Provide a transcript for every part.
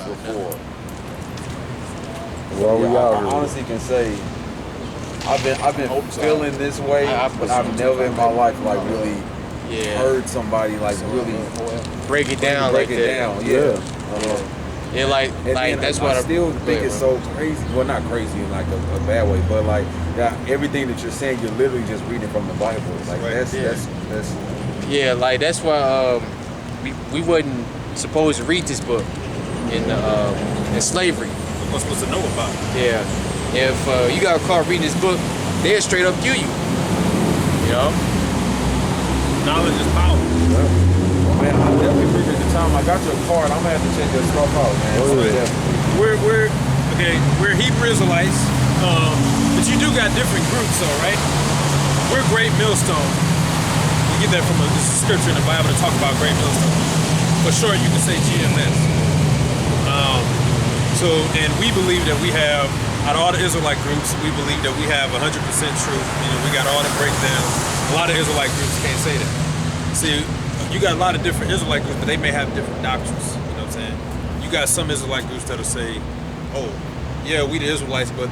before. Well, we I out here. honestly can say I've been feeling this way, but I've never in my life like really heard somebody like really break it down break like it that. down. Yeah, like And that's I what still think it's so crazy. Well, not crazy in like a bad way, but like everything that you're saying, you're literally just reading from the Bible. Like that's yeah, like that's why we wasn't supposed to read this book in slavery. We're supposed to know about it. Yeah, if you got caught reading this book, they'll straight up kill you. You know, knowledge is power. Man, I definitely appreciate the time. I got your card. I'm gonna have to check your stuff out, man. We're Hebrew Israelites, but you do got different groups, though, right? We're Great Millstone. You get that from a scripture in the Bible to talk about Great Millstone. For sure, you can say GMS. And we believe that we have, out of all the Israelite groups, we believe that we have 100% truth. We got all the breakdowns. A lot of Israelite groups can't say that. See, you got a lot of different Israelite groups, but they may have different doctrines. You know what I'm saying? You got some Israelite groups that'll say, oh, yeah, we the Israelites, but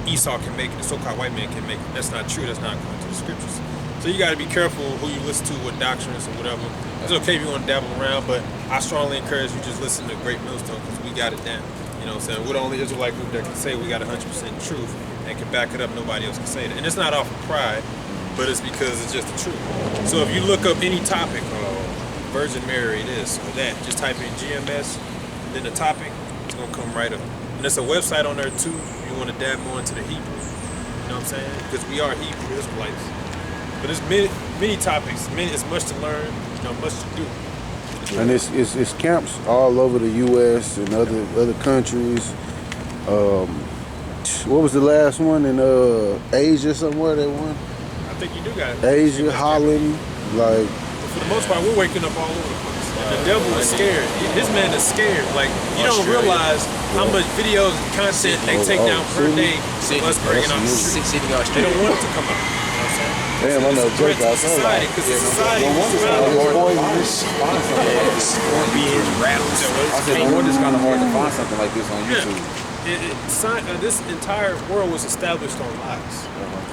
Esau can make it, the so-called white man can make it. That's not true. That's not according to the scriptures. So you got to be careful who you listen to, what doctrines or whatever. It's okay if you want to dabble around, but I strongly encourage you just listen to Great Millstone because we got it down. You know what I'm saying? We're the only Israelite group that can say we got 100% truth and can back it up. Nobody else can say that. And it's not off of pride, but it's because it's just the truth. So if you look up any topic, Virgin Mary, this or that, just type in GMS, then the topic, it's going to come right up. And there's a website on there too if you want to dab more into the Hebrew. You know what I'm saying? Because we are Hebrew Israelites. But there's many topics, it's much to learn, much to do. And it's camps all over the U.S. and other countries. What was the last one in Asia somewhere? They won. I think you do got it. Asia, Holland, like. For the most part, we're waking up all over the place. And the devil is scared. His man is scared. Like you don't realize how much videos and content they take down per day. Us bringing out the truth. They don't want it to come out. Damn, I know Drake out there. Society, because society scorpions, rattles. I said, no wonder it's kind of hard to find something like this on YouTube. This entire world was established on lies.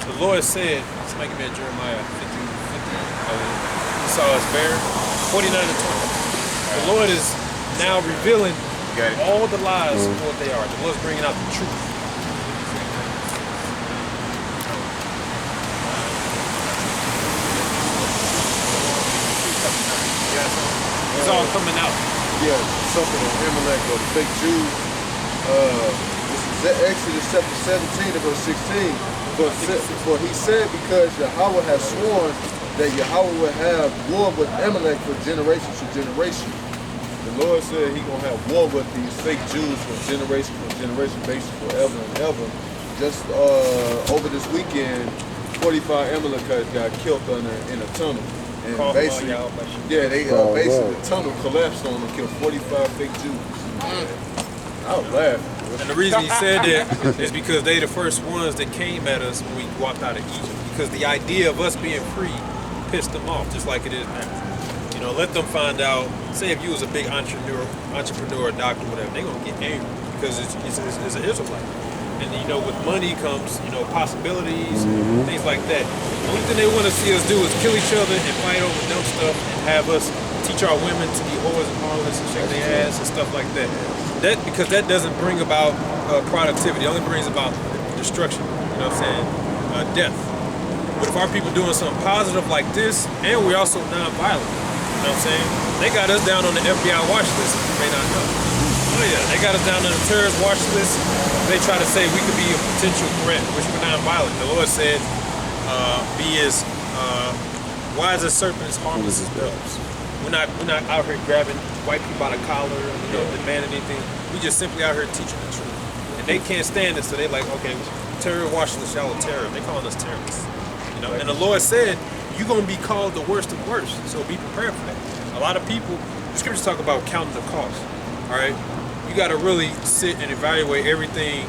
The Lord said, it's like in Jeremiah 50, you saw us bear 49 and 20. The Lord is now revealing all the lies of what they are. The Lord's bringing out the truth. It's all coming out. Yeah, something on Amalek or the fake Jews. This is Exodus chapter 17 and verse 16. For he said, because Yahweh has sworn that Yahweh will have war with Amalek for generation to generation. The Lord said he gonna have war with these fake Jews from generation basis forever and ever. Just over this weekend, 45 Amalekites got killed in a tunnel. And basically, basically the tunnel collapsed on them and killed 45 fake Jews. I was laughing. And the reason he said that is because they the first ones that came at us when we walked out of Egypt. Because the idea of us being free pissed them off, just like it is now. Let them find out. Say if you was a big entrepreneur, doctor, whatever, they gonna get angry because it's an Israelite. And with money comes, possibilities, things like that. The only thing they want to see us do is kill each other and fight over dumb stuff and have us teach our women to be whores and harlots and shake their ass and stuff like that. Because that doesn't bring about productivity. It only brings about destruction. You know what I'm saying? Death. But if our people doing something positive like this, and we're also non-violent, you know what I'm saying? They got us down on the FBI watch list, if you may not know. Oh yeah, they got us down on the terrorist watch list. They try to say we could be a potential threat, which we're non-violent. The Lord said, be as wise as serpents, harmless as doves. We're not out here grabbing white people by the collar, demanding anything. We just simply out here teaching the truth. And they can't stand it, so they like, okay, terror watch list, y'all are terrorists. They calling us terrorists. And the Lord said, you're gonna be called the worst of worst. So be prepared for that. A lot of people, the scriptures talk about counting the cost. All right? You got to really sit and evaluate everything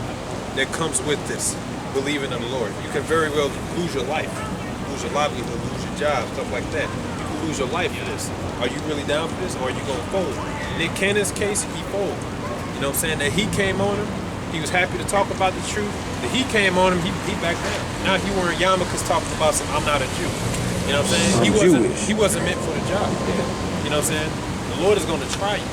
that comes with this, believing in the Lord. You can very well lose your life, lose your livelihood, lose your job, stuff like that. You can lose your life for this. Are you really down for this, or are you going to fold? In Nick Cannon's case, he folded. You know what I'm saying? The heat came on him. He was happy to talk about the truth. The heat came on him. He backed down. Now he wearing yarmulkes talking about some, I'm not a Jew. You know what I'm saying? He wasn't meant for the job. You know what I'm saying? The Lord is going to try you.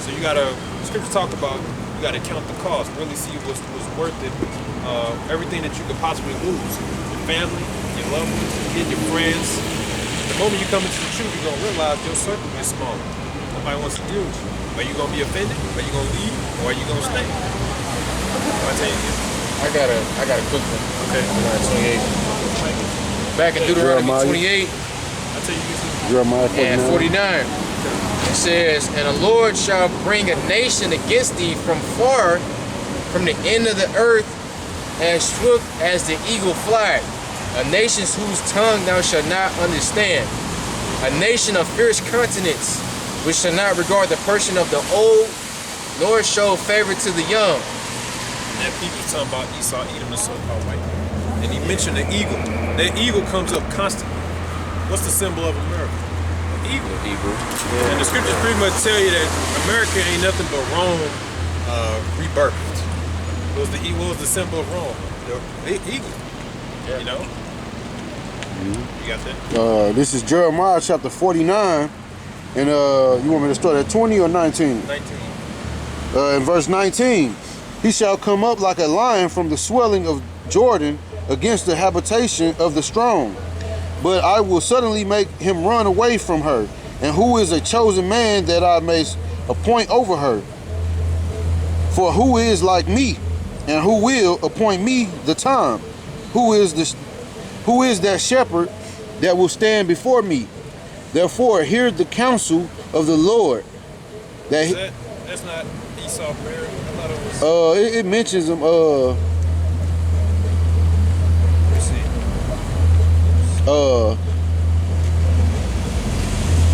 So you got to, scripture talk about, you got to count the cost, really see what's worth it. Everything that you could possibly lose. Your family, your loved ones, your friends. The moment you come into the truth, you're going to realize your circle is smaller. Nobody wants to deal with you. Are you going to be offended? Are you going to leave? Or are you going to stay? I tell you again. I got a quick one. Okay. Deuteronomy 28. Back in Deuteronomy 28 I'll tell you this. Jeremiah and 49. 49, it says, "And the Lord shall bring a nation against thee from far, from the end of the earth, as swift as the eagle flieth. A nation whose tongue thou shalt not understand. A nation of fierce countenance, which shall not regard the person of the old, nor show favor to the young." That people's talking about Esau, Edom, and so-called white people. And he mentioned the eagle. That eagle comes up constantly. What's the symbol of America? An eagle. And the scriptures pretty much tell you that America ain't nothing but Rome rebirthed. What was the symbol of Rome? The eagle. Yeah. You know? You got that? This is Jeremiah chapter 49. And you want me to start at 20 or 19? 19. In verse 19, he shall come up like a lion from the swelling of Jordan against the habitation of the strong. But I will suddenly make him run away from her. And who is a chosen man that I may appoint over her? For who is like me, and who will appoint me the time? Who is that shepherd that will stand before me? Therefore, hear the counsel of the Lord. That's not Esau Bear. I thought it was. It mentions him. Let's see.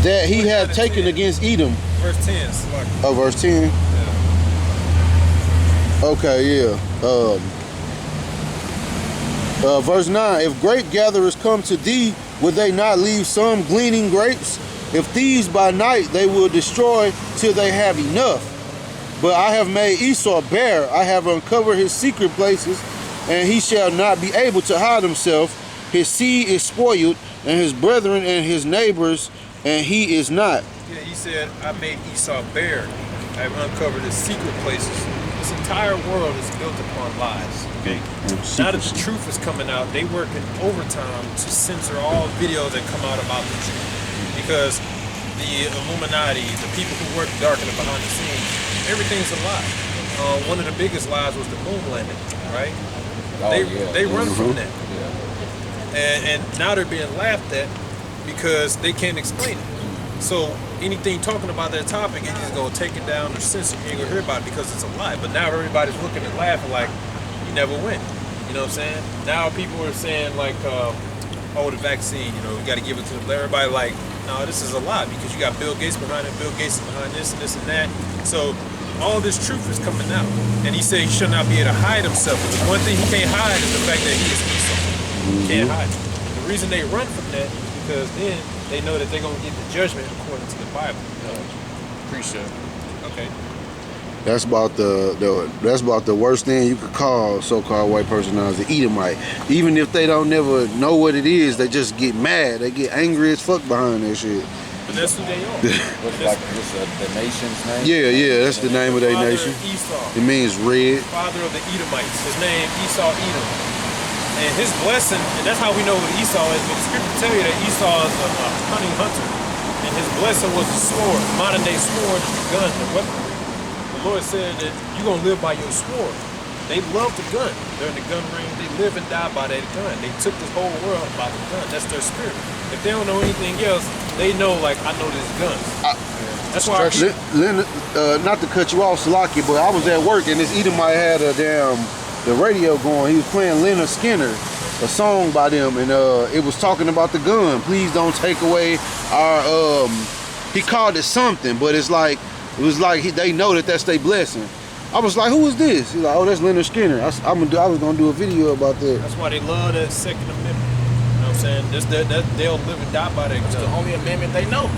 That he had taken against Edom. Verse 10. Like, Oh, verse 10. yeah. Okay, yeah. Verse 9. If grape gatherers come to thee, will they not leave some gleaning grapes? If thieves by night, they will destroy till they have enough. But I have made Esau bare. I have uncovered his secret places, and he shall not be able to hide himself. His seed is spoiled, and his brethren and his neighbors, and he is not. Yeah, he said, I made Esau bare. I have uncovered his secret places. This entire world is built upon lies. Okay. Now that the truth is coming out, they working overtime to censor all videos that come out about the truth. Because the Illuminati, the people who work darkly behind the scenes, everything's a lie. One of the biggest lies was the moon landing, right? They run from that. And now they're being laughed at because they can't explain it. So anything talking about that topic, it's just gonna take it down or censor. You ain't gonna hear about it because it's a lie. But now everybody's looking and laughing like you never win. You know what I'm saying? Now people are saying like, oh, the vaccine, you know, we gotta give it to them. Everybody like, no, this is a lie because you got Bill Gates behind it, Bill Gates is behind this and this and that. So all this truth is coming out. And he said he should not be able to hide himself. But the one thing he can't hide is the fact that he is Esau. He can't hide it. The reason they run from that is because then they know that they're going to get the judgment according to the Bible. Appreciate it. Okay. That's about the worst thing you could call so-called white person now is an Edomite. Even if they don't never know what it is, they just get mad. They get angry as fuck behind that shit. But that's who they are. What's like the nation's name? Yeah, that's the name of their Father nation. of Esau, It means red. father of the Edomites. His name Esau Edom. And his blessing, and that's how we know what Esau is, but the scripture tell you that Esau is a hunting hunter. And his blessing was the sword. Modern day sword is the gun, the weaponry. The Lord said that you're going to live by your sword. They love the gun. They're in the gun range. They live and die by that gun. They took this whole world by the gun. That's their spirit. If they don't know anything else, they know, like, I know this gun. That's why Not to cut you off, Salaki, but I was at work and this Edomite had the radio going. He was playing Leonard Skinner, a song by them, and it was talking about the gun. Please don't take away our. He called it something, but it was like they know that that's their blessing. I was like, who is this? He's like, oh, that's Leonard Skinner. I was gonna do a video about that. That's why they love that Second Amendment. You know what I'm saying? They'll live and die by that. It's the only amendment they know.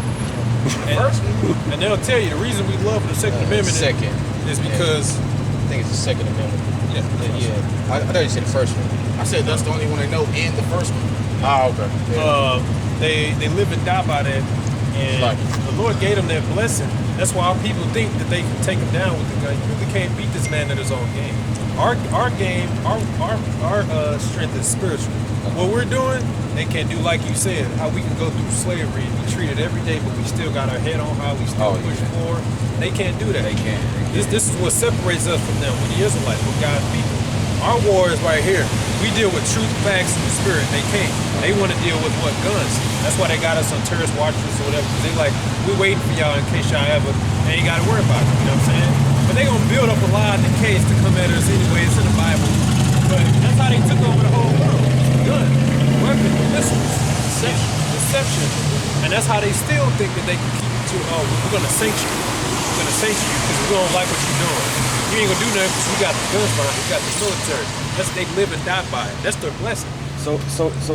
And they'll tell you the reason we love the Second Amendment. Second. is because I think it's the Second Amendment. Yeah. I thought you said the first one. I said that's the only one they know in the first one. Oh, okay. they live and die by that, and Like- the Lord gave them that blessing. That's why our people think that they can take him down with the gun. You really can't beat this man at his own game. Our game, our strength is spiritual. What we're doing, they can't do like you said. How we can go through slavery and be treated every day, but we still got our head on high. We still push forward. They can't do that. They can't. This is what separates us from them. We're the Israelites. We're God's people. Our war is right here. We deal with truth, facts, and the spirit. They can't. They want to deal with what? Guns. That's why they got us on terrorist watches or whatever. Because they like, we're waiting for y'all in case y'all ever, they ain't got to worry about it. You know what I'm saying? But they going to build up a lie in the case to come at us anyway. It's in the Bible. But that's how they took over the whole world. Gun, weapons, missiles, deception. And that's how they still think that they can keep it to, oh, we're going to sanction you. We're going to sanction you because we don't like what you're doing. You ain't gonna do nothing because we got the guns behind, we got the military. That's they live and die by it. That's their blessing. So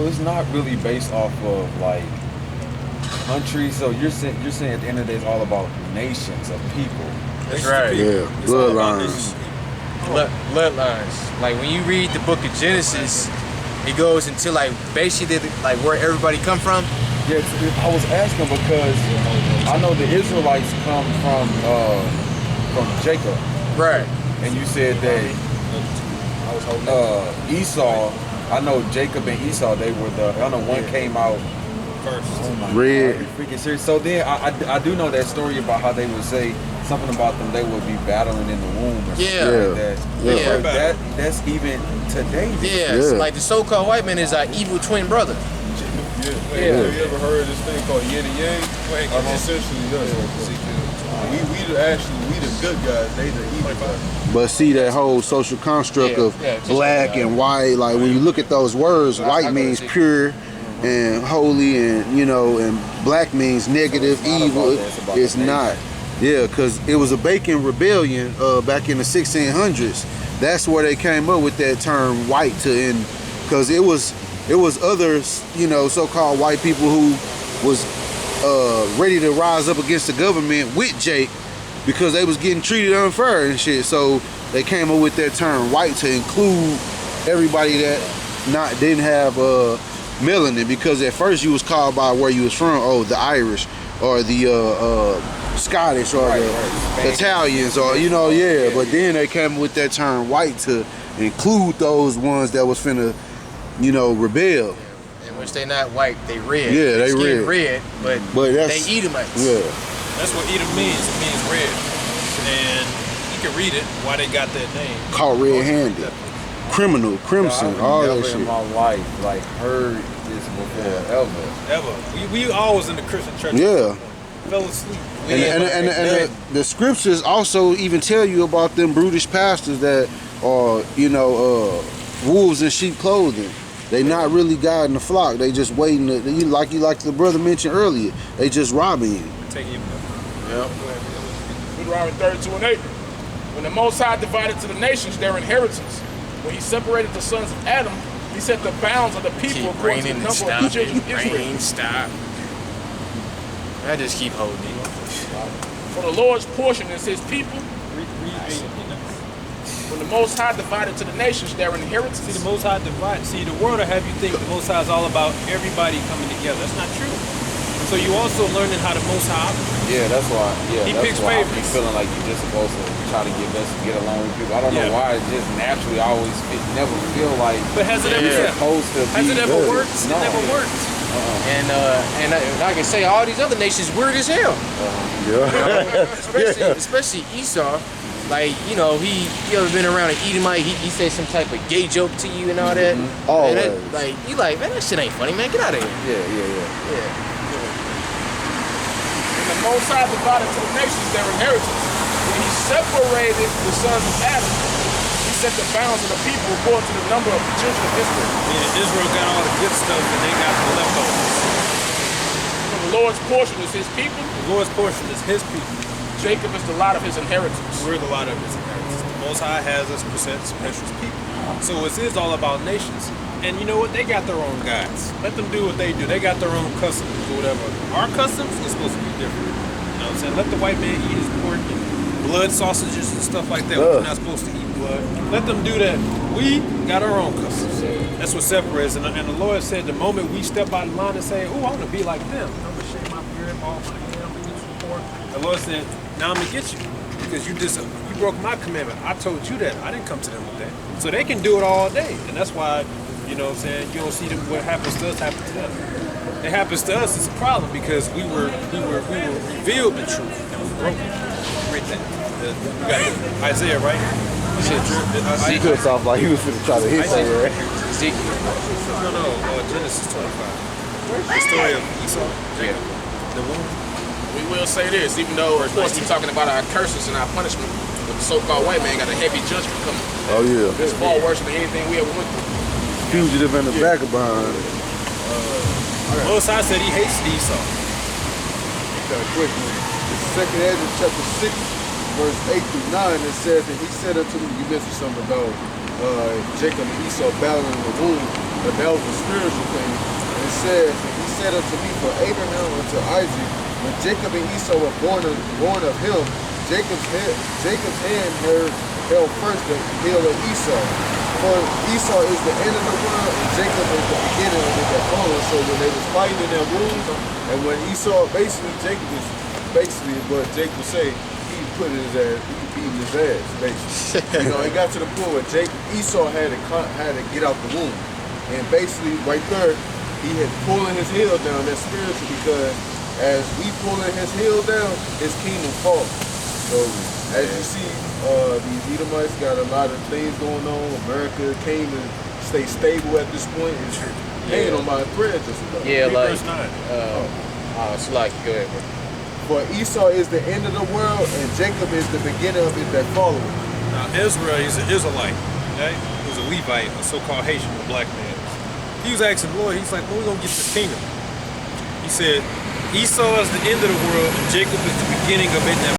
it's not really based off of like countries. So you're saying at the end of the day, it's all about nations of people. That's right. Yeah, It's all about bloodlines. Bloodlines. Like when you read the book of Genesis, it goes into like basically like where everybody come from. Yeah, I was asking because I know the Israelites come from Jacob. Right. And you said that Esau, I know Jacob and Esau, they were I know one came out First. oh my Red. God, are you freaking serious? So then I do know that story about how they would say something about them, they would be battling in the womb or something like that. Yeah. But that's even today. Yeah, it's like the so-called white man is our evil twin brother. Have you ever heard of this thing called yin and yang? Essentially, we the good guys, they the evil guys. But see that whole social construct of black and white, like when you look at those words, white means pure and holy, and and black means negative, evil. It's not. Yeah, because it was a Bacon rebellion back in the 1600s. That's where they came up with that term white to end, because it was others, so-called white people who was ready to rise up against the government with Jake because they was getting treated unfair and shit. So they came up with that term white to include everybody that didn't have melanin, because at first you was called by where you was from, the Irish or the Scottish or the Italians or but then they came up with that term white to include those ones that was finna rebel. In which they not white, they red. Yeah, they skin red. but that's, they Edomites. Yeah. That's what Edom means. It means red. And you can read it, why they got that name. Caught red-handed. Criminal, crimson, all that I've shit. never in my life like heard this before ever. We always in the Christian church. Yeah. Fell asleep. And the scriptures also even tell you about them brutish pastors that are, wolves in sheep clothing. They not really guiding the flock. They just waiting to, like the brother mentioned earlier, they just robbing you. Take you. Deuteronomy 32:8. When the Most High divided to the nations their inheritance, when he separated the sons of Adam, he set the bounds of the people according to the number of the children of Israel. Stop. I just keep holding it. For the Lord's portion is his people. When the Most High divided to the nations their inheritance. See, the Most High divide. See, the world will have you think the Most High is all about everybody coming together. That's not true. So you also learning how the Most High operates. Yeah, that's why. Yeah, He that's picks why I be favorites. feeling like you're just supposed to try to get along with people. I don't know why. It just naturally never feel like. But has it ever you're supposed to Has be it ever good. worked? No. It never worked. And I can say all these other nations weird as hell. Especially Esau. Like, he ever been around an Edomite, he say some type of gay joke to you and all that. Always. And that, you like, man, that shit ain't funny, man. Get out of here. Yeah. When the Most High divided to the nations their inheritance, when he separated the sons of Adam, he set the bounds of the people according to the number of the children of Israel. Yeah, Israel got all the good stuff and they got the leftovers. For the Lord's portion is his people. The Lord's portion is his people. Jacob is the lot of his inheritance. We're the lot of his inheritance. The Most High has us present some precious people. So it is all about nations. And you know what? They got their own guides. Let them do what they do. They got their own customs or whatever. Our customs is supposed to be different. You know what I'm saying? Let the white man eat his pork and blood sausages and stuff like that. We're not supposed to eat blood. Let them do that. We got our own customs. That's what separates. And the Lord said the moment we step out of line and say, oh, I want to be like them. I'm going to shave my beard, bald my hair, I'm going to get you poor. The Lord said, now I'm going to get you. Because you broke my commandment. I told you that. I didn't come to them with that. So they can do it all day. And that's why, you know what I'm saying, you don't see them, what happens to us happen to them. It happens to us, it's a problem because we were revealed the truth and we broke it. Read that. You got Isaiah, right? He cuts off like he was finna try to hit somewhere. Ezekiel. No, Genesis 25. The story of Esau, Jacob, the woman. We will say this, even though, of course, we're talking about our curses and our punishment, but the so-called white man got a heavy judgment coming. Oh yeah. It's far worse than anything we ever went through. Fugitive in the back of behind. Most High said he hates Esau. Okay, quick. This is 2nd Ezra chapter 6, verse 8 through 9. It says, and he said unto me, you mentioned something about Jacob and Esau battling in the womb, but that was a spiritual thing. And it says, and he said unto me, for Abraham unto Isaac, when Jacob and Esau were born of him, Jacob's hand held first the heel of Esau. For Esau is the end of the world, and Jacob is the beginning of the fallen. So when they was fighting in their womb, and when Esau, what Jacob say, he put his ass, he beating his ass, basically. You know, it got to the point where Esau had to get out the womb. And basically, right there, he had pulling his heel down, that's spiritual, because as we pulling his heel down, his kingdom falls. So, as you see, these Edomites got a lot of things going on. America came and stay stable at this point. It's hanging on my thread just about. Yeah, like, verse 9. it's like, go ahead, bro. For Esau is the end of the world, and Jacob is the beginning of it that followed. Now Israel, he's an Israelite, okay? He was a Levite, a so-called Haitian, a black man. He was asking the Lord, he's like, when we gonna get this kingdom? He said, Esau is the end of the world, and Jacob is the beginning of it that